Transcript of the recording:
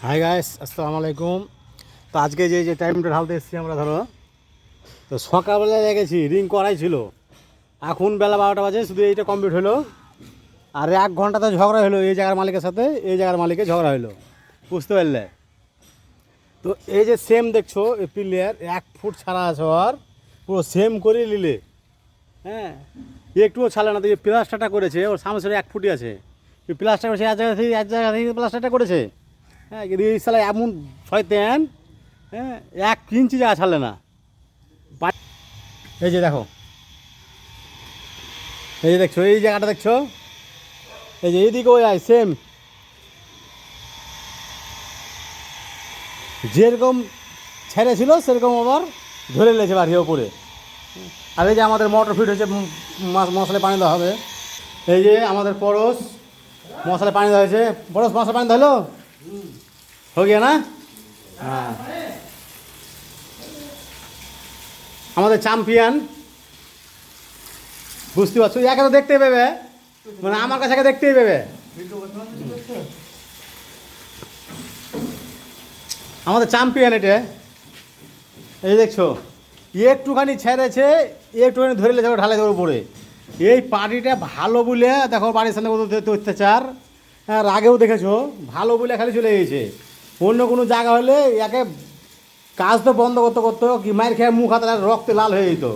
Hi guys, আসসালামু আলাইকুম। তো আজকে যে টাইমটা ঢালতে এসেছি আমরা, ধরো তো সকালবেলায় লেগেছি, রিং করাই ছিল। এখন বেলা 12টা বাজে, শুধু এইটা কমপ্লিট হলো। আর 1 ঘন্টাতে ঝগড়া হলো এই জায়গার মালিকের সাথে, এই জায়গার মালিকের ঝগড়া হলো, বুঝতে পারলে? তো এই যে সেম দেখছো, এই পিলিয়ার 1 ফুট ছাড়া আছে, আর পুরো সেম করে নিলে, হ্যাঁ, একটুও ছাড়ে না। তো এই প্লাস্টারটা করেছে, ওর সামনে সামনে 1 ফুটই আছে। এই প্লাস্টার করেছে এক জায়গা থেকে প্লাস্টারটা করেছে। হ্যাঁ, কিন্তু এই সালে এমন শয়তান, হ্যাঁ, 1 ইঞ্চি জায়গা ছাড়লে না। এই যে দেখো, এই যে দেখছো, এই জায়গাটা দেখছো, এই যে এইদিকে ওই আয় সেম যেরকম ছেড়েছিল সেরকম আবার ধরে লেছে বাড়ি ওপরে। আর এই যে আমাদের মোটর ফিট হয়েছে, মশলায় পানি দেওয়া হবে। এই যে আমাদের পড়োশ, মশলায় পানি দেওয়া হয়েছে। পড়োশ, মশলা পানি দিলো হয়ে গিয়া না? হ্যাঁ, আমাদের চ্যাম্পিয়ন, বুঝতে পারছো? একে তো দেখতেই পাবে, মানে আমার কাছে একে দেখতেই পাবে। আমাদের চ্যাম্পিয়ন এটা, এই দেখছো, একটুখানি ছেড়েছে, একটুখানি ধরে যাবে, ঢালে দেওয়ার উপরে। এই পার্টিটা ভালো বলে দেখো, বাড়ির সামনে কত অত্যাচার। হ্যাঁ, আগেও দেখেছো, ভালো বলে খালি চলে গেছে। অন্য কোনো জায়গা হলে একে কাজ তো বন্ধ করতে করতো, কি মায়ের খেয়ে মুখ হাতে রক্তে লাল হয়ে যেত।